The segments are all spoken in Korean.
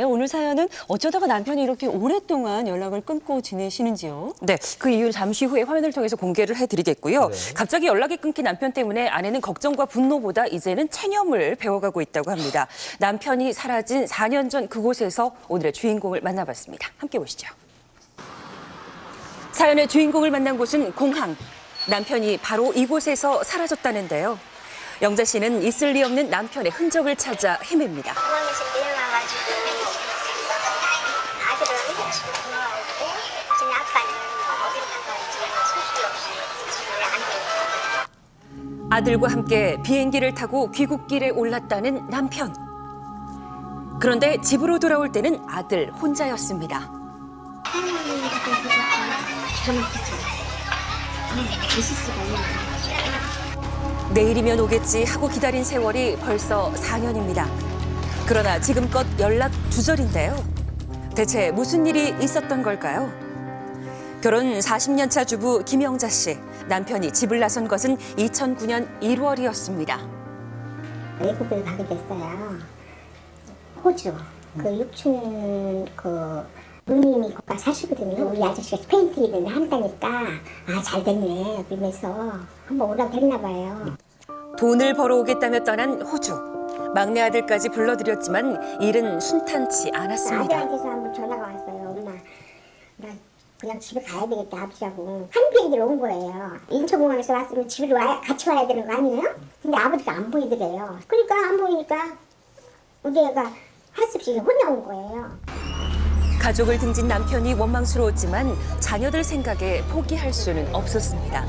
오늘 사연은 어쩌다가 남편이 이렇게 오랫동안 연락을 끊고 지내시는지요? 네, 그 이유는 잠시 후에 화면을 통해서 공개를 해드리겠고요. 네. 갑자기 연락이 끊긴 남편 때문에 아내는 걱정과 분노보다 이제는 체념을 배워가고 있다고 합니다. 남편이 사라진 4년 전 그곳에서 오늘의 주인공을 만나봤습니다. 함께 보시죠. 사연의 주인공을 만난 곳은 공항. 남편이 바로 이곳에서 사라졌다는데요. 영자 씨는 있을 리 없는 남편의 흔적을 찾아 헤맵니다. 공항에서 내려와가지고 아들을 지금 공항에 있고 지금 아빠는 어디로 나가는지 소식이 없이 집에 안 들어요. 아들과 함께 비행기를 타고 귀국길에 올랐다는 남편. 그런데 집으로 돌아올 때는 아들 혼자였습니다. 내일이면 오겠지 하고 기다린 세월이 벌써 4년입니다. 그러나 지금껏 연락 두절인데요. 대체 무슨 일이 있었던 걸까요? 결혼 40년 차 주부 김영자 씨. 남편이 집을 나선 것은 2009년 1월이었습니다. 외국을 가게 됐어요. 호주. 그 육촌 누님이 거기 사시거든요. 우리 아저씨가 페인트 일을 한다니까 잘 됐네 그러면서 한번 오라고 했나 봐요. 돈을 벌어오겠다며 떠난 호주. 막내 아들까지 불러들였지만 일은 순탄치 않았습니다. 아들한테서 한번 전화가 왔어요. 엄마 나 그냥 집에 가야 되겠다 아버지하고. 한 비행기로 온 거예요. 인천공항에서 왔으면 집에 같이 와야 되는 거 아니에요? 근데 아버지가 안 보이더래요. 그러니까 안 보이니까 우리 애가 할 수 없이 혼자 온 거예요. 가족을 등진 남편이 원망스러웠지만 자녀들 생각에 포기할 수는 없었습니다.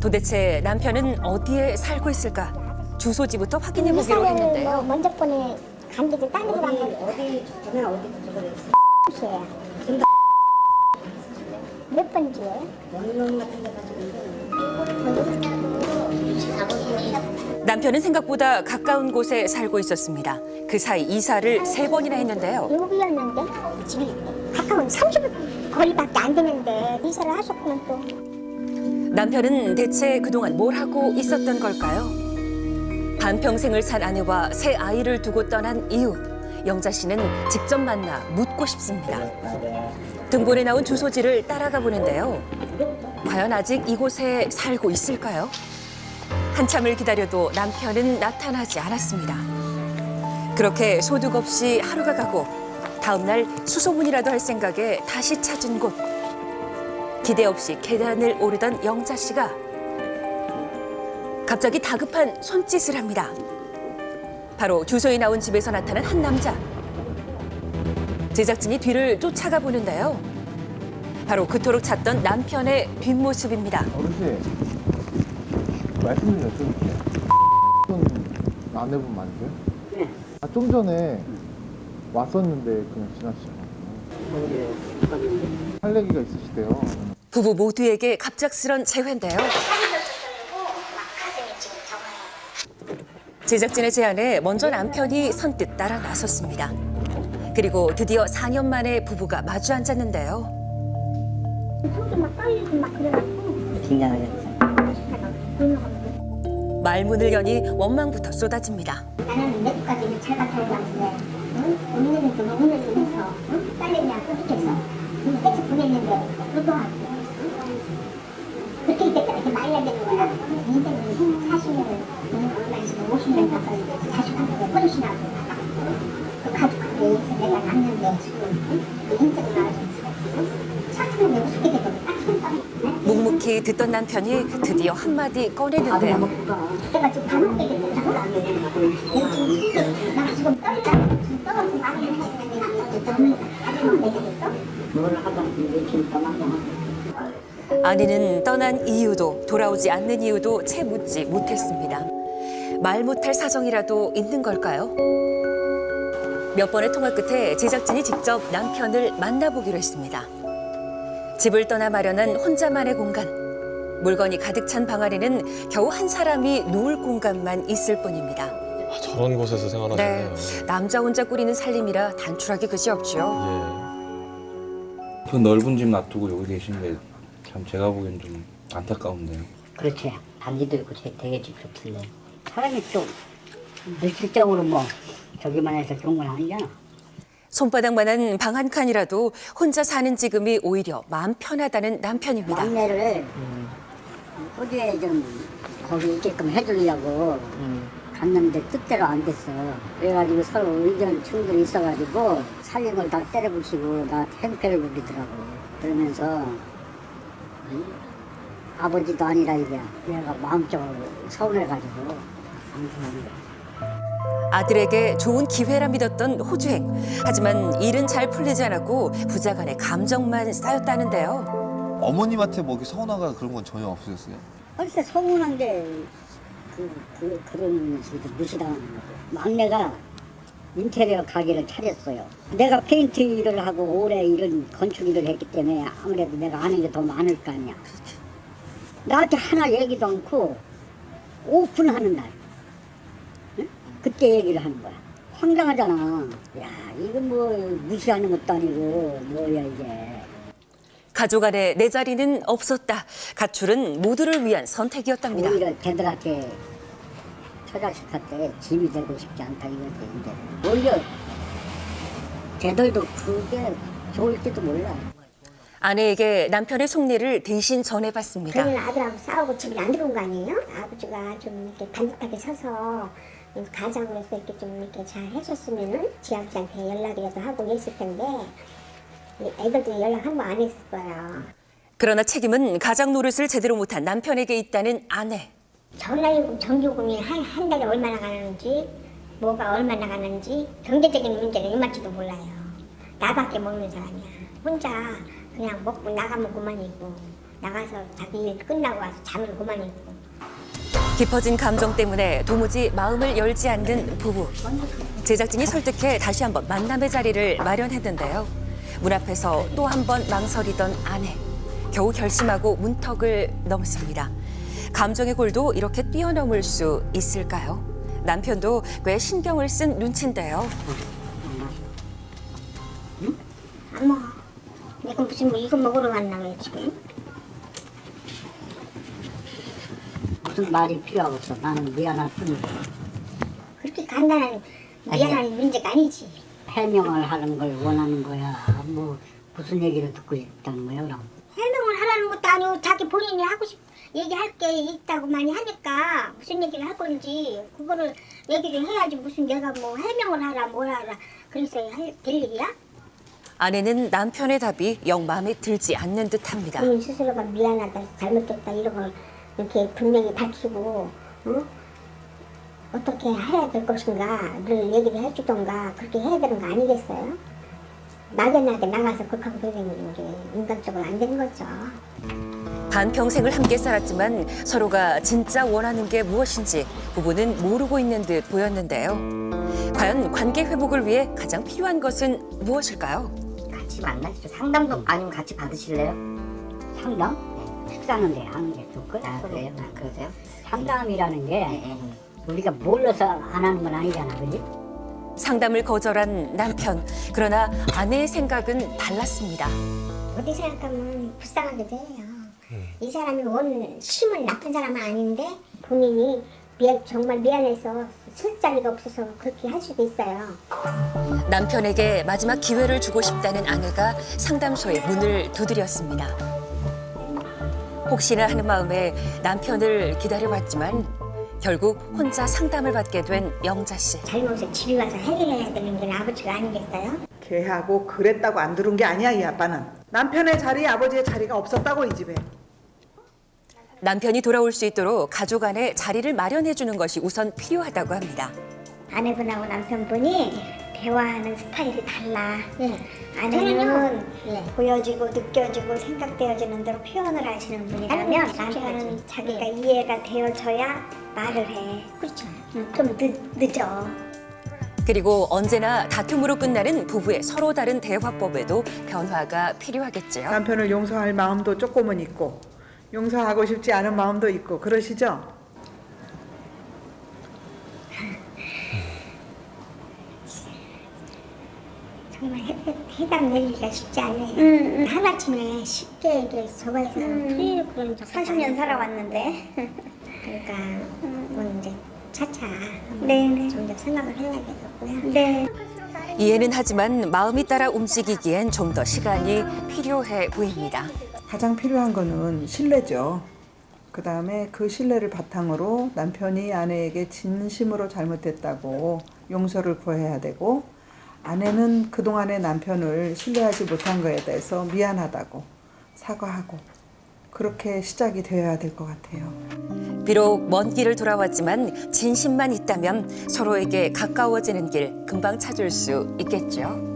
도대체 남편은 어디에 살고 있을까? 주소지부터 확인해 보기로 했는데요. 먼저 번에 간 데도 딴 데로 간 거예요. 어디 몇 번지예요? 남편은 생각보다 가까운 곳에 살고 있었습니다. 그 사이 이사를 3번이나 했는데요. 외국이었는데 집이 가까운 30분 거리밖에 안 되는데 이사를 하셨구나 또. 남편은 대체 그동안 뭘 하고 있었던 걸까요? 반평생을 산 아내와 새 아이를 두고 떠난 이유. 영자 씨는 직접 만나 묻고 싶습니다. 등본에 나온 주소지를 따라가 보는데요. 과연 아직 이곳에 살고 있을까요? 한참을 기다려도 남편은 나타나지 않았습니다. 그렇게 소득 없이 하루가 가고 다음 날 수소문이라도 할 생각에 다시 찾은 곳. 기대 없이 계단을 오르던 영자 씨가 갑자기 다급한 손짓을 합니다. 바로 주소에 나온 집에서 나타난 한 남자. 제작진이 뒤를 쫓아가 보는데요. 바로 그토록 찾던 남편의 뒷모습입니다. 어르신, 말씀 좀 여쭤볼게요. 아내분 맞으세요? 네. 좀 전에 왔었는데 그냥 지나치셨거든요. 할 얘기가 있으시대요. 부부 모두에게 갑작스런 재회인데요. 제작진의 제안에 먼저 남편이 선뜻 따라 나섰습니다. 그리고 드디어 4년 만에 부부가 마주 앉았는데요. 속이 막 떨리고 막 그래가지고 긴장하셨죠? 말문을 여니 원망부터 쏟아집니다. 나는 내국까지 잘 갔다 오려는데 오늘은 또 오늘 해서 딸내미랑 소득해서 해서 보냈는데 그것도 하고 그렇게 됐다 이렇게 말려야 되는 거야. 인생은 40년을 얼마 있으면 50년 가까이 자식한테 혼신하고 그 가족한테 인생 내가 낳는데 지금 그 인생을 나와서 차트는 내가 죽게 되거든. 딱 손땀. 묵묵히 듣던 남편이 드디어 한마디 꺼내는데요. 내가 지금 밥 먹게 됐다고? 나 지금 떨려. 지금 떨어서 말을 아내는 떠난 이유도 돌아오지 않는 이유도 채 묻지 못했습니다. 말 못할 사정이라도 있는 걸까요? 몇 번의 통화 끝에 제작진이 직접 남편을 만나보기로 했습니다. 집을 떠나 마련한 혼자만의 공간. 물건이 가득 찬 방 안에는 겨우 한 사람이 누울 공간만 있을 뿐입니다. 저런 곳에서 생활하시네요. 남자 혼자 꾸리는 살림이라 단출하기 그지없죠. 예. 그 넓은 집 놔두고 여기 계신데 참 제가 보기엔 좀 안타까운데요. 그렇지. 단지도 있고 되게 집 좋던데. 사람이 또 물질적으로 뭐 저기만 해서 좋은 건 아니잖아. 손바닥만한 방 한 칸이라도 혼자 사는 지금이 오히려 마음 편하다는 남편입니다. 막내를 호주에 좀 거기 있게끔 해주려고 갔는데 뜻대로 안 됐어. 그래가지고 서로 의견 충돌이 있어가지고 살린 걸 다 때려부시고 나 행패를 부리더라고. 그러면서 아버지도 아니라 이게 내가 마음적으로 서운해가지고 안 좋아하는 거야. 아들에게 좋은 기회라 믿었던 호주행. 하지만 일은 잘 풀리지 않았고 부자 간의 감정만 쌓였다는데요. 어머님한테 뭐 이렇게 서운하거나 그런 건 전혀 없으셨어요? 글쎄 서운한 게 그런 식으로 무시당하는 거죠. 막내가 인테리어 가게를 차렸어요. 내가 페인트 일을 하고 오래 이런 건축 일을 했기 때문에 아무래도 내가 아는 게 더 많을 거 아니야. 나한테 하나 얘기도 않고 오픈하는 날 응? 그때 얘기를 하는 거야. 황당하잖아. 야 이거 뭐 무시하는 것도 아니고 뭐야 이게. 가족 안에 내 자리는 없었다. 가출은 모두를 위한 선택이었답니다. 오히려 걔들한테 처자식한테 짐이 되고 싶지 않다 이거지. 이제 오히려 걔들도 그게 좋을지도 몰라. 아내에게 남편의 속내를 대신 전해봤습니다. 그는 아들하고 싸우고 집에 안 들어온 거 아니에요? 아버지가 좀 이렇게 반듯하게 서서 가장으로서 이렇게 좀 이렇게 잘 해줬으면은 지 아버지한테 연락이라도 하고 했을 텐데 애들도 연락 한 번 안 했었어요. 그러나 책임은 가장 노릇을 제대로 못한 남편에게 있다는 아내. 전화요금, 전기요금이 한 달에 얼마나 가는지, 뭐가 얼마나 가는지 경제적인 문제는 이만치도 몰라요. 나밖에 모르는 사람이야. 혼자 그냥 먹고 나가면 그만이고 나가서 자기 일 끝나고 와서 자면 그만이고. 깊어진 감정 때문에 도무지 마음을 열지 않는 부부. 제작진이 설득해 다시 한번 만남의 자리를 마련했는데요. 문 앞에서 또 한 번 망설이던 아내. 겨우 결심하고 문턱을 넘습니다. 감정의 골도 이렇게 뛰어넘을 수 있을까요? 남편도 꽤 신경을 쓴 눈치인데요. 안 먹어. 내가 무슨 뭐 이거 먹으러 갔나 왜 지금? 무슨 말이 필요하겠어. 나는 미안할 뿐이고. 그렇게 간단한 미안한 문제가 아니지. 해명을 하는 걸 원하는 거야. 뭐 무슨 얘기를 듣고 싶다는 거야 그럼? 해명을 하라는 것도 아니고 자기 본인이 하고 싶 얘기할 게 있다고 많이 하니까 무슨 얘기를 할 건지 그거를 얘기를 해야지. 무슨 내가 뭐 해명을 하라 뭘 하라 그래서 될 일이야? 아내는 남편의 답이 영 마음에 들지 않는 듯합니다. 본인 스스로가 미안하다 잘못됐다 이런 걸 이렇게 분명히 밝히고 어떻게 해야 될 것인가를 얘기를 해주던가 그렇게 해야 되는 거 아니겠어요? 막연하게 나가서 극하고 그러는 게 인간적으로 안 되는 거죠. 반평생을 함께 살았지만 서로가 진짜 원하는 게 무엇인지 부부는 모르고 있는 듯 보였는데요. 과연 관계 회복을 위해 가장 필요한 것은 무엇일까요? 같이 만나시죠. 상담도 아니면 같이 받으실래요? 상담? 식사는 내 하는 게 좋고. 아 그래요? 아, 그러세요? 상담이라는 게 우리가 몰라서 안 하는 건 아니잖아, 그지? 상담을 거절한 남편. 그러나 아내의 생각은 달랐습니다. 어디 생각하면 불쌍하기도 해요. 이 사람이 원 심은 나쁜 사람은 아닌데 본인이 정말 미안해서 술자리가 없어서 그렇게 할 수도 있어요. 남편에게 마지막 기회를 주고 싶다는 아내가 상담소의 문을 두드렸습니다. 혹시나 하는 마음에 남편을 기다려봤지만 결국 혼자 상담을 받게 된 영자 씨. 잘못을 집에 와서 해결해야 되는 게 아버지가 아니겠어요? 걔하고 그랬다고 안 들은 게 아니야, 이 아빠는. 남편의 자리에 아버지의 자리가 없었다고, 이 집에. 남편이 돌아올 수 있도록 가족 안에 자리를 마련해 주는 것이 우선 필요하다고 합니다. 아내분하고 남편분이 대화하는 스타일이 달라. 아내는 보여지고 느껴지고 생각되어지는 대로 표현을 하시는 분이라면 남편은 자기가 이해가 되어져야 말을 해. 그렇죠. 좀 늦어. 그리고 언제나 다툼으로 끝나는 부부의 서로 다른 대화법에도 변화가 필요하겠죠. 남편을 용서할 마음도 조금은 있고 용서하고 싶지 않은 마음도 있고 그러시죠? 정말 해답 내리기가 쉽지 않아요. 하나쯤에 쉽게 이게 저거에서 풀리고 그런 적 40년 살아왔는데 그러니까 그건 이제 차차 좀 더 생각을 해야 되겠고요. 이해는 하지만 마음이 따라 움직이기엔 좀 더 시간이 필요해 보입니다. 가장 필요한 거는 신뢰죠. 그다음에 그 신뢰를 바탕으로 남편이 아내에게 진심으로 잘못했다고 용서를 구해야 되고, 아내는 그동안의 남편을 신뢰하지 못한 거에 대해서 미안하다고 사과하고, 그렇게 시작이 되어야 될 것 같아요. 비록 먼 길을 돌아왔지만 진심만 있다면 서로에게 가까워지는 길 금방 찾을 수 있겠죠.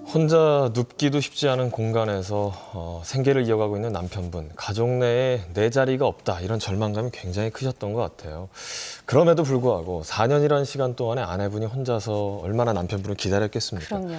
혼자 눕기도 쉽지 않은 공간에서 생계를 이어가고 있는 남편분, 가족 내에 내 자리가 없다 이런 절망감이 굉장히 크셨던 것 같아요. 그럼에도 불구하고 4년이라는 시간 동안에 아내분이 혼자서 얼마나 남편분을 기다렸겠습니까? 그럼요.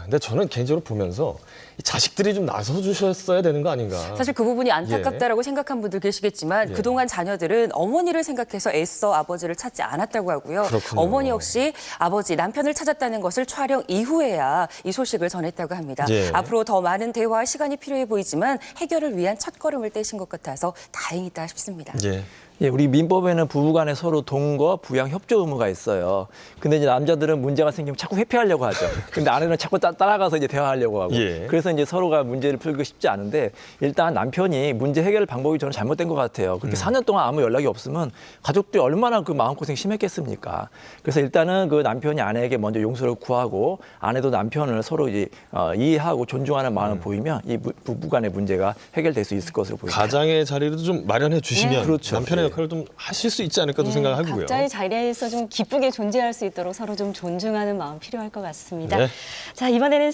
근데 저는 개인적으로 보면서 이 자식들이 좀 나서 주셨어야 되는 거 아닌가. 사실 그 부분이 안타깝다라고 생각한 분들 계시겠지만 예. 그동안 자녀들은 어머니를 생각해서 애써 아버지를 찾지 않았다고 하고요. 그렇군요. 어머니 역시 아버지, 남편을 찾았다는 것을 촬영 이후에야 이 소식을 전했다고 합니다. 예. 앞으로 더 많은 대화와 시간이 필요해 보이지만 해결을 위한 첫걸음을 떼신 것 같아서 다행이다 싶습니다. 예. 예, 우리 민법에는 부부간에 서로 동거, 부양, 협조 의무가 있어요. 근데 이제 남자들은 문제가 생기면 자꾸 회피하려고 하죠. 근데 아내는 자꾸 따라가서 이제 대화하려고 하고. 예. 그래서 이제 서로가 문제를 풀기 쉽지 않은데, 일단 남편이 문제 해결 방법이 저는 잘못된 것 같아요. 그렇게 4년 동안 아무 연락이 없으면 가족들이 얼마나 그 마음고생 심했겠습니까? 그래서 일단은 그 남편이 아내에게 먼저 용서를 구하고, 아내도 남편을 서로 이제 이해하고 존중하는 마음을 보이면 이 부부간의 문제가 해결될 수 있을 것으로 보입니다. 가장의 자리도 좀 마련해 주시면 그렇죠. 남편의 역할을 좀 하실 수 있지 않을까도 생각하고요. 각자의 자리에서 좀 기쁘게 존재할 수 있도록 서로 좀 존중하는 마음 필요할 것 같습니다. 네. 자, 이번에는